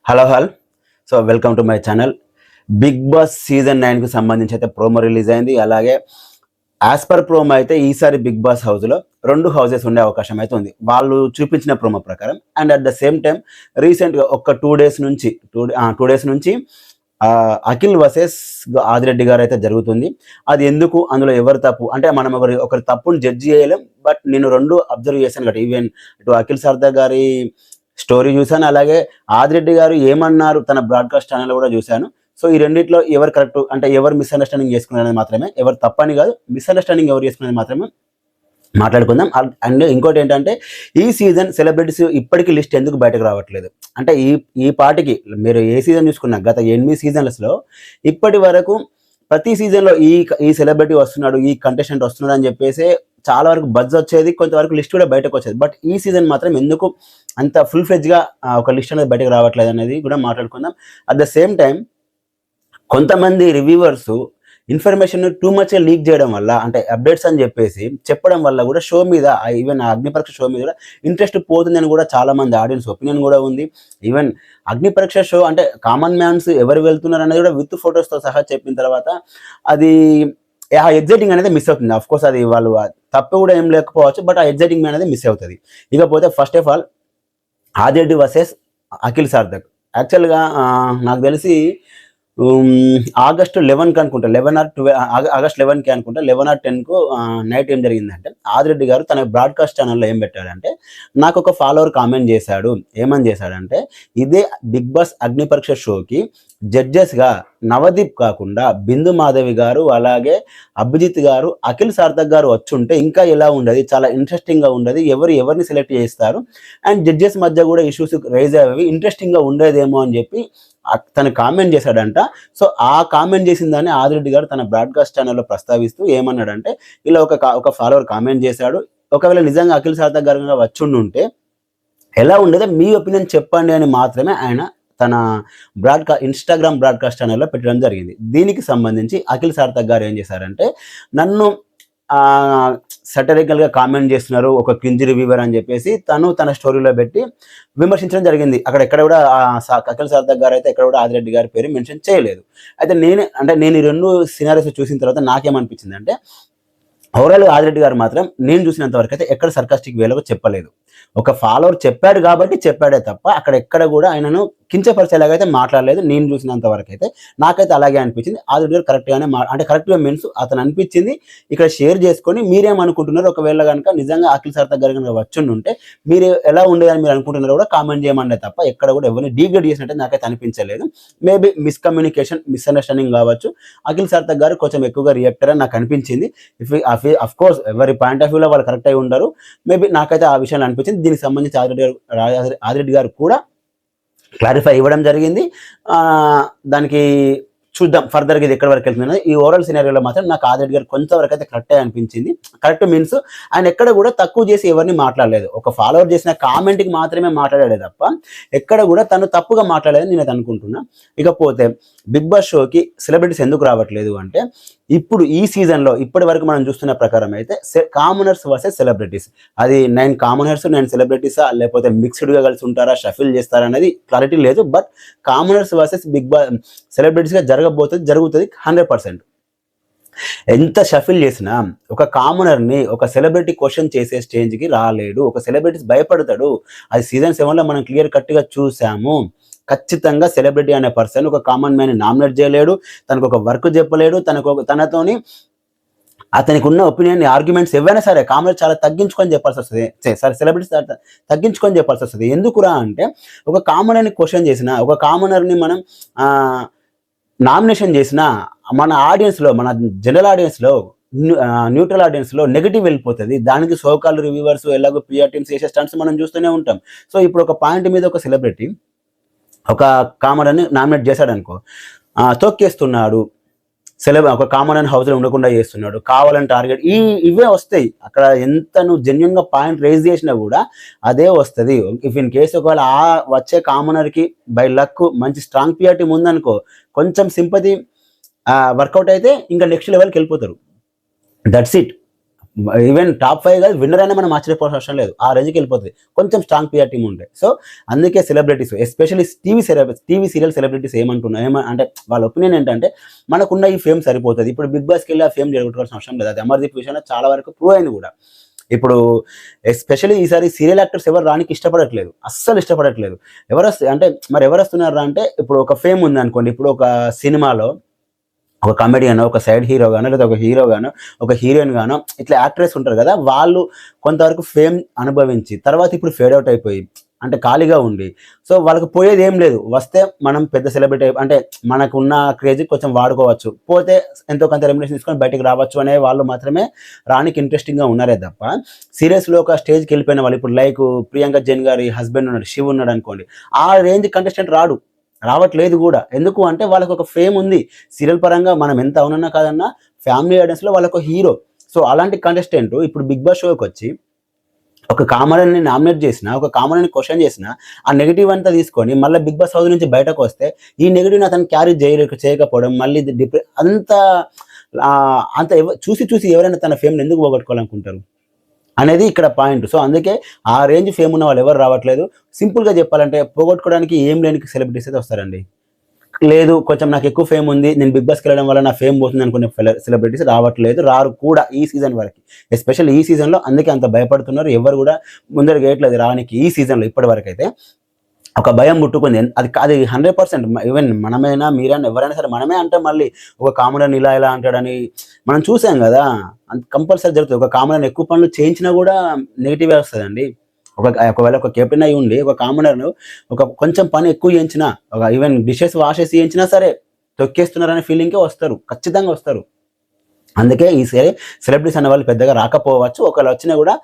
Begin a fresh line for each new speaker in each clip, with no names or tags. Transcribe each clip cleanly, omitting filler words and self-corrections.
Hello so welcome to my channel. Big boss season 9కి సంబంధించి అయితే ప్రోమో రిలీజ్ అయింది. అలాగే యాజ్ పర్ ప్రోమో అయితే ఈసారి బిగ్ బాస్ హౌస్లో 2 హౌసెస్ ఉండే అవకాశం అయితే ఉంది వాళ్ళు చూపించిన ప్రోమో ప్రకారం. And at the same time రీసెంట్గా ఒక 2 డేస్ నుంచి అఖిల్ వర్సెస్ ఆదిరెడ్డి గారు అయితే జరుగుతుంది. అది ఎందుకు, అందులో ఎవరు తప్పు అంటే మనం ఒకరి తప్పుని జడ్జి చేయలేం. బట్ నేను 2 అబ్జర్వ్ చేశాను కదా. ఈవెన్ ఇటు అఖిల్ సర్దార్ గారి స్టోరీ చూశాను, అలాగే ఆదిరెడ్డి గారు ఏమన్నారు తన బ్రాడ్కాస్ట్ ఛానల్ కూడా చూశాను. సో ఈ రెండిట్లో ఎవరు కరెక్ట్ అంటే ఎవరు మిస్అండర్స్టాండింగ్ చేసుకున్నారనేది మాత్రమే, ఎవరు తప్పని కాదు, మిస్అండర్స్టాండింగ్ ఎవరు చేసుకునేది మాత్రమే మాట్లాడుకుందాం. అండ్ ఇంకోటి ఏంటంటే ఈ సీజన్ సెలబ్రిటీస్ ఇప్పటికీ లిస్ట్ ఎందుకు బయటకు రావట్లేదు అంటే ఈ పాటికి మీరు ఏ సీజన్ చూసుకున్నా గత 8 సీజన్స్లో ఇప్పటి వరకు ప్రతి సీజన్లో ఈ సెలబ్రిటీ వస్తున్నాడు, ఈ కంటెస్టెంట్ వస్తున్నాడు అని చెప్పేసి చాలా వరకు బజ్ వచ్చేది, కొంతవరకు లిస్ట్ కూడా బయటకు వచ్చేది. బట్ ఈ సీజన్ మాత్రం ఎందుకు అంత ఫుల్ ఫ్లెడ్జ్గా ఒక లిస్ట్ అనేది బయటకు రావట్లేదు అనేది కూడా మాట్లాడుకుందాం. అట్ ద సేమ్ టైం కొంతమంది reviewers information too much leak చేయడం వల్ల అంటే అప్డేట్స్ అని చెప్పేసి చెప్పడం వల్ల కూడా షో మీద, ఈవెన్ అగ్నిపరీక్ష షో మీద కూడా ఇంట్రెస్ట్ పోతుందని కూడా చాలా మంది ఆడియన్స్ ఒపీనియన్ కూడా ఉంది. ఈవెన్ అగ్నిపరీక్ష షో అంటే కామన్ మ్యాన్స్ ఎవరు వెళ్తున్నారు అనేది కూడా విత్ ఫొటోస్తో సహా చెప్పిన తర్వాత అది ఆ ఎగ్జైటింగ్ అనేది మిస్ అవుతుంది. అఫ్ కోర్స్ అది వాళ్ళు తప్పు కూడా ఏం లేకపోవచ్చు, బట్ ఆ ఎగ్జైటింగ్ అనేది మిస్ అవుతుంది. ఇకపోతే first of all Adireddy versus Akhil Sarthak. యాక్చువల్గా నాకు తెలిసి ఆగస్టు 11కి అనుకుంటా, 11 or 12 ఆగస్ట్ 11కి అనుకుంటా, 11 or 10కు నైట్ ఏం జరిగిందంటే ఆదిరెడ్డి గారు తన బ్రాడ్కాస్ట్ ఛానల్లో ఏం పెట్టాడంటే, నాకు ఒక ఫాలోవర్ కామెంట్ చేశాడు. ఏమని చేశాడంటే, ఇదే బిగ్ బాస్ అగ్నిపరీక్ష షోకి జడ్జెస్గా నవదీప్ కాకుండా బిందు మాధవి గారు, అలాగే అభిజిత్ గారు, అఖిల్ సార్థక్ గారు వచ్చుంటే ఇంకా ఎలా ఉండదు, చాలా ఇంట్రెస్టింగ్గా ఉండదు, ఎవరిని సెలెక్ట్ చేస్తారు అండ్ జడ్జెస్ మధ్య కూడా ఇష్యూస్ రైజ్ అయ్యేవి, ఇంట్రెస్టింగ్గా ఉండేదేమో అని చెప్పి తను కామెంట్ చేశాడంట. సో ఆ కామెంట్ చేసిన దాన్ని ఆదిరెడ్డి గారు తన బ్రాడ్కాస్ట్ ఛానల్లో ప్రస్తావిస్తూ ఏమన్నాడంటే, ఇలా ఒక ఫాలోవర్ కామెంట్ చేశాడు, ఒకవేళ నిజంగా అఖిల్ సార్థక్ గారు వచ్చుండుంటే ఎలా ఉండేదో మీ ఒపీనియన్ చెప్పండి అని మాత్రమే ఆయన తన ఇన్స్టాగ్రామ్ బ్రాడ్కాస్ట్ ఛానల్లో పెట్టడం జరిగింది. దీనికి సంబంధించి అఖిల్ సార్థక్ గారు ఏం చేశారంటే, నన్ను సటరికల్గా కామెంట్ చేస్తున్నారు, ఒక క్రింజ్ రివ్యూవర్ అని చెప్పేసి తన స్టోరీలో పెట్టి విమర్శించడం జరిగింది. ఎక్కడ కూడా అఖిల్ సార్థక్ గారు అయితే ఎక్కడ కూడా ఆదిరెడ్డి గారి పేరు మెన్షన్ చేయలేదు. అయితే నేను ఈ 2 సినారీస్ చూసిన తర్వాత నాకేమనిపించింది అంటే, ఓవరాల్గా ఆదిరెడ్డి గారు మాత్రం నేను చూసినంత వరకు అయితే ఎక్కడ సర్కాస్టిక్ వేలో చెప్పలేదు. ఒక ఫాలోవర్ చెప్పాడు కాబట్టి చెప్పాడే తప్ప అక్కడ ఎక్కడ కూడా ఆయనను కించపరిచేలాగైతే మాట్లాడలేదు. నేను చూసినంత వరకు అయితే నాకైతే అలాగే అనిపించింది. ఆదిరెడ్డి గారు కరెక్ట్గానే అంటే కరెక్ట్గా మీన్స్ అతను అనిపించింది ఇక్కడ షేర్ చేసుకొని మీరేమనుకుంటున్నారు, ఒకవేళ కనుక నిజంగా అఖిల్ సార్థక్ గారు కనుక వచ్చుంటే మీరు ఎలా ఉండేదని మీరు అనుకుంటున్నారో కూడా కామెంట్ చేయమండే తప్ప ఎక్కడ కూడా ఎవరిని డీగ్రేడ్ చేసినట్టు నాకైతే అనిపించలేదు. మేబీ మిస్కమ్యూనికేషన్, మిస్అండర్స్టాండింగ్ కావచ్చు. అఖిల్ సార్థక్ గారు కొంచెం ఎక్కువగా రియాక్టర్ అని నాకు అనిపించింది. అఫ్ కోర్స్ ఎవరి పాయింట్ ఆఫ్ వ్యూలో వాళ్ళు కరెక్ట్ అయి ఉండరు. మేబీ నాకైతే ఆ విషయాన్ని అనిపించింది. దీనికి సంబంధించి ఆదిరెడ్డి గారు కూడా క్లారిఫై ఇవ్వడం జరిగింది. దానికి చూద్దాం ఫర్దర్గా ఇది ఎక్కడి వరకు వెళ్తుంది. ఈ ఓవరాల్ సినారియోలో మాత్రం నాకు ఆదిరెడ్డి గారు కొంతవరకు అయితే కరెక్టే అనిపించింది. కరెక్ట్ మీన్స్ ఆయన ఎక్కడ కూడా తక్కువ చేసి ఎవరిని మాట్లాడలేదు, ఒక ఫాలోవర్ చేసిన కామెంట్కి మాత్రమే మాట్లాడాడే తప్ప ఎక్కడ కూడా తను తప్పుగా మాట్లాడలేదని నేను అనుకుంటున్నా. ఇకపోతే బిగ్ బాస్ షోకి సెలబ్రిటీస్ ఎందుకు రావట్లేదు అంటే, ఇప్పుడు ఈ సీజన్లో ఇప్పటి వరకు మనం చూస్తున్న ప్రకారం అయితే కామనర్స్ వర్సెస్ సెలబ్రిటీస్, అది 9 కామనర్స్ 9 సెలబ్రిటీసా లేకపోతే మిక్స్డ్గా కలిసి ఉంటారా, షఫిల్ చేస్తారా అనేది క్లారిటీ లేదు. But commoners versus Bigg Boss సెలబ్రిటీస్గా జరుగుతుంది 100%. ఎంత షఫిల్ చేసినా ఒక కామనర్ని ఒక సెలబ్రిటీ క్వశ్చన్ చేసే స్టేజ్కి రాలేడు. ఒక సెలబ్రిటీస్ భయపడతాడు. అది సీజన్ 7లో మనం క్లియర్ కట్గా చూసాము. ఖచ్చితంగా సెలబ్రిటీ అనే పర్సన్ ఒక కామన్ మ్యాన్ని నామినేట్ చేయలేడు, తనకు ఒక వర్క్ చెప్పలేడు, తనతోని అతనికి ఉన్న ఒపీనియన్ ఆర్గ్యుమెంట్స్ ఏవైనా సరే కామనర్ చాలా తగ్గించుకొని చెప్పాల్సి వస్తుంది. సరే సెలబ్రిటీస్ తగ్గించుకొని చెప్పాల్సి వస్తుంది. ఎందుకురా అంటే, ఒక కామనర్ని క్వశ్చన్ చేసిన, ఒక కామనర్ని మనం నామినేషన్ చేసిన మన ఆడియన్స్లో, మన జనరల్ ఆడియన్స్లో, న్యూట్రల్ ఆడియన్స్లో నెగిటివ్ వెళ్ళిపోతుంది. దానికి సోకాల్ రివ్యూవర్స్ ఎలాగో పిఆర్ టీమ్స్ చేసే స్టంట్స్ మనం చూస్తూనే ఉంటాం. సో ఇప్పుడు ఒక పాయింట్ మీద ఒక సెలబ్రిటీ ఒక కామనర్ని నామినేట్ చేశాడు అనుకో, తొక్కేస్తున్నాడు, ఒక కామన్ హౌస్లో ఉండకుండా చేస్తున్నాడు, కావాలని టార్గెట్, ఇవే వస్తాయి. అక్కడ ఎంత నువ్వు జెన్యున్గా పాయింట్ రేజ్ చేసినా కూడా అదే వస్తుంది. ఇఫ్ ఇన్ కేసు ఒకవేళ ఆ వచ్చే కామనర్కి బై లక్ మంచి స్ట్రాంగ్ పిఆర్ టీమ్ ఉందనుకో, కొంచెం సింపతి వర్కౌట్ అయితే ఇంకా నెక్స్ట్ లెవెల్కి వెళ్ళిపోతారు. That's it. ఈవెన్ టాప్ 5 కాదు, విన్నర్ అయినా మనం ఆశ్చర్యపోవాల్సిన అవసరం లేదు. ఆ రేంజ్‌కి వెళ్ళిపోతది. కొంచెం స్ట్రాంగ్ పిఆర్ టీమ్ ఉంటే. సో, అందుకే celebrities especially TV serial celebrities అంటే వాళ్ళ ఒపీనియన్ ఏంటంటే, మనకున్న ఈ ఫేమ్ సరిపోతది. ఇప్పుడు 'బిగ్ బాస్'కెళ్ళి ఆ ఫేమ్ జడగొట్టుకోవాల్సిన అవసరం లేదు. అది అమర్‌దీప్ విషయంలో చాలా వరకు ప్రూవ్ అయింది కూడా. ఇప్పుడు ఎస్పెషల్లీ ఈసారి సీరియల్ యాక్టర్స్ ఎవరు రానికి ఇష్టపడట్లేదు. అస్సలు ఇష్టపడట్లేదు. అంటే మరి ఎవరొస్తున్నార్రా అంటే, ఇప్పుడు ఒక ఫేమ్ ఉందనుకోండి. ఇప్పుడు ఒక సినిమాలో ఒక కామెడియనో, ఒక సైడ్ హీరో గానో, లేదా ఒక హీరో గానో, ఒక హీరోయిన్ గానో ఇట్లా యాక్ట్రెస్ ఉంటారు కదా! వాళ్ళు కొంతవరకు ఫేమ్ అనుభవించి తర్వాత ఇప్పుడు ఫేడ్ ఔట్ అయిపోయి అంటే ఖాళీగా ఉండి, సో వాళ్ళకి పోయేదేం లేదు. వస్తే మనం పెద్ద సెలబ్రిటీ అంటే మనకున్న క్రేజ్‌కి కొంచెం వాడుకోవచ్చు. పోతే ఎంతో కొంత రెమ్యునరేషన్ తీసుకొని బయటికి రావచ్చు అనే వాళ్ళు మాత్రమే రానికి ఇంట్రెస్టింగ్‌గా ఉన్నారే తప్ప, సీరియస్‌లో ఒక స్టేజ్‌కెళ్ళిపోయిన వాళ్ళు ఇప్పుడు లైక్ ప్రియాంక జైన్ గారి హస్బెండ్ ఉన్నాడు, శివ్ ఉన్నాడనుకోండి. ఆ రేంజ్ కంటెస్టెంట్ రావట్లేదు గూడా. ఎందుకు అంటే వాళ్ళకొక ఫేమ్ ఉంది. సీరియల్ పరంగా మనం ఎంత అవునన్నా కాదన్నా ఫ్యామిలీ ఆడియన్స్‌లో వాళ్ళొక హీరో. సో, అలాంటి కంటెస్టెంట్ ఇప్పుడు 'బిగ్ బాస్' షోకొచ్చి ఒక కామనర్‌ని నామినేట్ చేసినా, ఒక కామనర్‌ని క్వెషన్ చేసినా, ఆ నెగెటివ్ అంతా తీసుకొని మళ్ళా 'బిగ్ బాస్' హౌస్ నుంచి బయటకొస్తే, ఈ నెగెటివ్‌ని అతను క్యారీ చేయకపోవడం, మళ్ళీ అంత చూసి ఎవరైనా తన ఫేమ్‌ని ఎందుకు పోగొట్టుకోవాలనుకుంటారు? అనేది ఇక్కడ పాయింట్. సో, అందుకే ఆ రేంజ్ ఫేమ్ ఉన్న వాళ్ళు ఎవరు రావట్లేదు. సింపుల్‌గా చెప్పాలంటే పోగొట్టుకోవడానికి ఏం లేని సెలబ్రిటీస్ అయితే వస్తారండి. లేదు కొంచెం నాకు ఎక్కువ ఫేమ్ ఉంది. నేను 'బిగ్ బాస్'కి వెళ్ళడం వల్ల నా ఫేమ్ పోతుంది అనుకునే సెలబ్రిటీస్ రావట్లేదు. రారు కూడా ఈ సీజన్ వరకి. ఎస్పెషల్లీ ఈ సీజన్‌లో అందుకే అంత భయపడుతున్నారు. ఎవరు కూడా ముందడుగేయట్లేదు రానికి ఈ సీజన్‌లో ఇప్పటి వరకైతే. ఒక భయం పుట్టుకుంది. అది 100% ఈవెన్ మనమైనా, మీరైనా ఎవరైనా సరే మనమే అంటాం మళ్ళీ. ఒక కామెడీని ఇలా అంటాడని మనం చూసాం గదా! కంపల్సరీ జరుగుతది. ఒక కామెడీని ఎక్కువ పనులు చేయించినా గూడా నెగెటివే వస్తదండి. ఒకవేళ ఒక కెప్టెన్ అయ్యి ఉండి, ఒక కామనర్‌ను కొంచెం పని ఎక్కువ చేయించినా, ఈవెన్ డిషెస్ వాష్ చేసి చేయించినా సరే, తొక్కేస్తున్నారనే ఫీలింగ్‌కే వస్తారు. ఖచ్చితంగా వస్తారు. అందుకే ఈ సెలబ్రిటీస్ అనేవాళ్ళు పెద్దగా రాకపోవచ్చు. ఒకవేళ వచ్చినా గూడా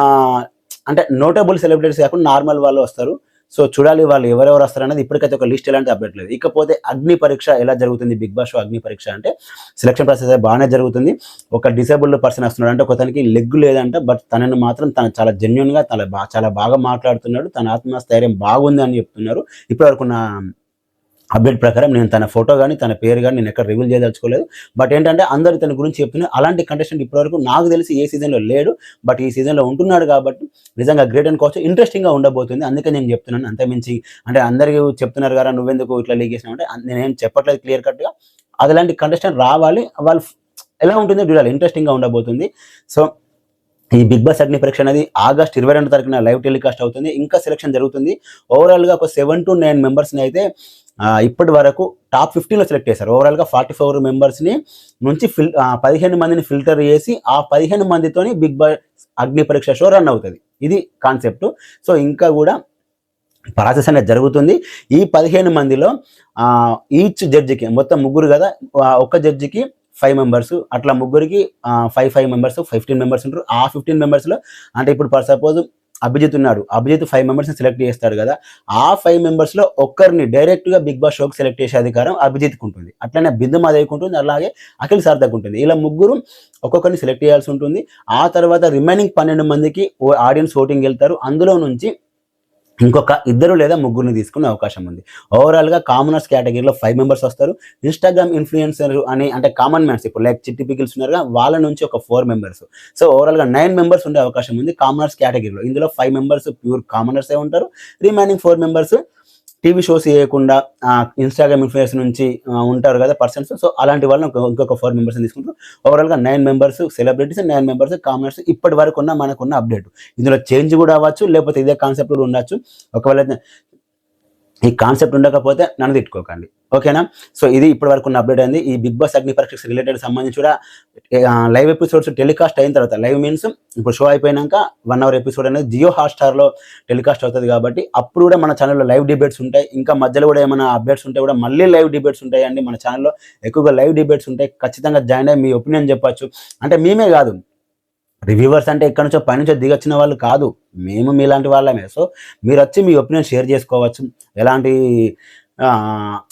ఆహ్, అంటే నోటబుల్ సెలబ్రిటీస్ కాకుండా నార్మల్ వాళ్ళు వస్తారు. సో, చూడాలి వాళ్ళు ఎవరెవరు వస్తారనేది ఇప్పటికైతే ఒక లిస్ట్ ఎలాంటి అప్డేట్ లేదు. ఇకపోతే అగ్ని పరీక్ష ఎలా జరుగుతుంది 'బిగ్ బాస్' షో అగ్ని పరీక్ష అంటే సెలక్షన్ ప్రాసెస్ బాగానే జరుగుతుంది. ఒక డిసేబుల్డ్ పర్సన్ వస్తున్నాడు అంటే ఒకతనికి లెగ్ లేదంట. బట్ తనని మాత్రం తను చాలా జెన్యూన్‌గా చాలా బాగా మాట్లాడుతున్నాడు. తన ఆత్మస్థైర్యం బాగుంది అని చెప్తున్నారు. ఇప్పటివరకున్న అప్డేట్ ప్రకారం నేను తన ఫోటో గాని, తన పేరు గాని నేనెక్కడ రివీల్ చేయదలుచుకోలేదు. బట్ ఏంటంటే అందరూ ఇతని గురించి చెప్తున్నారు. అలాంటి కంటెస్టెంట్ ఇప్పటివరకు నాకు తెలిసి ఏ సీజన్‌లో లేడు. బట్ ఈ సీజన్‌లో ఉంటున్నాడు కాబట్టి నిజంగా గ్రేట్ అనుకోవచ్చు. ఇంట్రెస్టింగ్‌గా ఉండబోతుంది. అందుకే నేను చెప్తున్నాను. అంతకుమించి అంటే అందరూ చెప్తున్నారు గదా! నువ్వెందుకు ఇట్లా లీక్ చేసినావు అంటే నేనేం చెప్పట్లేదు క్లియర్ కట్‌గా. అట్లాంటి కంటెస్టెంట్ రావాలి. వాళ్ళు ఎలా ఉంటుందో చూడాలి. ఇంట్రెస్టింగ్‌గా ఉండబోతుంది. సో, ఈ 'బిగ్ బాస్' అగ్ని పరీక్ష అనేది ఆగస్ట్ 22 తారీఖున లైవ్ టెలికాస్ట్ అవుతుంది. ఇంకా సెలక్షన్ జరుగుతుంది. ఓవరాల్‌గా ఒక 7-9 మెంబర్స్‌ని అయితే ఇప్పటి వరకు టాప్ 15లో సెలెక్ట్ చేశారు. ఓవరాల్‌గా 44 మెంబర్స్‌ని నుంచి 15 మందిని ఫిల్టర్ చేసి, ఆ 15 మందితోని 'బిగ్ బాస్' అగ్ని పరీక్ష షో రన్ అవుతది. ఇది కాన్సెప్ట్. సో, ఇంకా గూడా ప్రాసెస్ అనేది జరుగుతుంది. ఈ 15 మందిలో ఈచ్ జడ్జికి మొత్తం ముగ్గురు గదా! ఒక్క జడ్జికి 5 మెంబర్స్ అట్లా ముగ్గురికి 5 మెంబర్స్ 15 మెంబర్స్ ఉంటారు. ఆ 15 మెంబర్స్‌లో అంటే ఇప్పుడు ఫర్ సపోజ్ అభిజిత్ ఉన్నాడు. అభిజిత్ 5 మెంబర్స్‌ని సెలెక్ట్ చేస్తాడు గదా! ఆ 5 మెంబర్స్‌లో ఒక్కరిని డైరెక్ట్‌గా 'బిగ్ బాస్' షోకి సెలెక్ట్ చేసే అధికారం అభిజిత్‌కి ఉంటుంది. అట్లనే బిందు మాధవికి ఉంటుంది. అలాగే అఖిల్ సార్థక్ ఉంటుంది. ఇలా ముగ్గురు ఒక్కొక్కరిని సెలెక్ట్ చేయాల్సి ఉంటుంది. ఆ తర్వాత రిమైనింగ్ 12 మందికి ఆడియన్స్ ఓటింగ్ ఎళ్తారు. అందులో నుంచి ఇంకొక ఇద్దరు లేదా ముగ్గురిని తీసుకునే అవకాశం ఉంది. ఓవరాల్‌గా కామనర్స్ కేటగిరీలో 5 మెంబర్స్ వస్తారు. ఇన్‌స్టాగ్రామ్ ఇన్‌ఫ్లుయెన్సర్ అని అంటే కామన్ మ్యాన్స్ ఇప్పుడు లైక్ చిట్టి పికిల్స్ ఉన్నారుగా వాళ్ళ నుంచి ఒక 4 మెంబర్స్. సో, ఓవరాల్‌గా 9 మెంబర్స్ ఉండే అవకాశం ఉంది కామనర్స్ కేటగిరీలో. ఇందులో 5 మెంబర్స్ ప్యూర్ కామనర్సే ఉంటారు. రిమైనింగ్ 4 మెంబర్స్ టీవీ షోస్ చేయకుండా ఇన్‌స్టాగ్రామ్ ఇన్‌ఫ్లుయెన్స్ నుంచి ఉంటారు కదా పర్సన్స్. సో, అలాంటి వాళ్ళని ఇంకొక 4 మెంబర్స్‌ని తీసుకుంటారు. ఓవరాల్‌గా 9 మెంబర్స్ సెలబ్రిటీస్, 9 మెంబర్స్ కామనర్స్ ఇప్పటి వరకున్న మనకున్న అప్డేట్. ఇందులో చేంజ్ గూడా అవ్వచ్చు. లేకపోతే ఇదే కాన్సెప్ట్ కూడా ఉండొచ్చు. ఒకవేళ ఈ కాన్సెప్ట్ ఉండకపోతే నన్ను తిట్టుకోకండి. ఓకేనా? సో, ఇది ఇప్పటి వరకున్న అప్డేట్ అయింది. ఈ 'బిగ్ బాస్' అగ్ని పరీక్షకి రిలేటెడ్ సంబంధించి కూడా లైవ్ ఎపిసోడ్స్ టెలికాస్ట్ అయిన తర్వాత లైవ్ మీన్స్ ఇప్పుడు షో అయిపోయినాక 1 అవర్ ఎపిసోడ్ అనేది జియో హాట్‌స్టార్‌లో టెలికాస్ట్ అవుతది కాబట్టి అప్పుడు కూడా మన ఛానెల్‌లో లైవ్ డిబేట్స్ ఉంటాయి. ఇంకా మధ్యలో కూడా ఏమైనా అప్డేట్స్ ఉంటే కూడా మళ్ళీ లైవ్ డిబేట్స్ ఉంటాయండి. మన ఛానెల్‌లో ఎక్కువగా లైవ్ డిబేట్స్ ఉంటాయి. ఖచ్చితంగా జాయిన్ అయ్యి మీ ఒపీనియన్ చెప్పొచ్చు. అంటే మేమే కాదు రివ్యూవర్స్ అంటే ఎక్కడి నుంచో పైనుంచో దిగొచ్చిన వాళ్ళు కాదు. మేము మీలాంటి వాళ్ళమే. సో, మీరొచ్చి మీ ఒపీనియన్ షేర్ చేసుకోవచ్చు. ఎలాంటి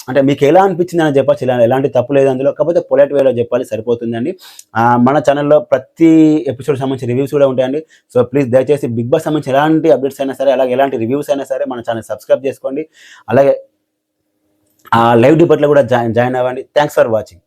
అంటే మీకెలా అనిపించిందని చెప్పొచ్చు. ఎలాంటి తప్పు లేదు అందులో. కాకపోతే పొలైట్ వేలో చెప్పాలి సరిపోతుందండి. మన ఛానెల్‌లో ప్రతి ఎపిసోడ్‌కి సంబంధించి రివ్యూస్ కూడా ఉంటాయండి. సో, ప్లీజ్ దయచేసి 'బిగ్ బాస్' సంబంధించి ఎలాంటి అప్డేట్స్ అయినా సరే, అలాగే ఎలాంటి రివ్యూస్ అయినా సరే మన ఛానెల్ సబ్స్క్రైబ్ చేసుకోండి. అలాగే లైవ్ డిబేట్‌లో కూడా జాయిన్ అవ్వండి. Thanks for watching.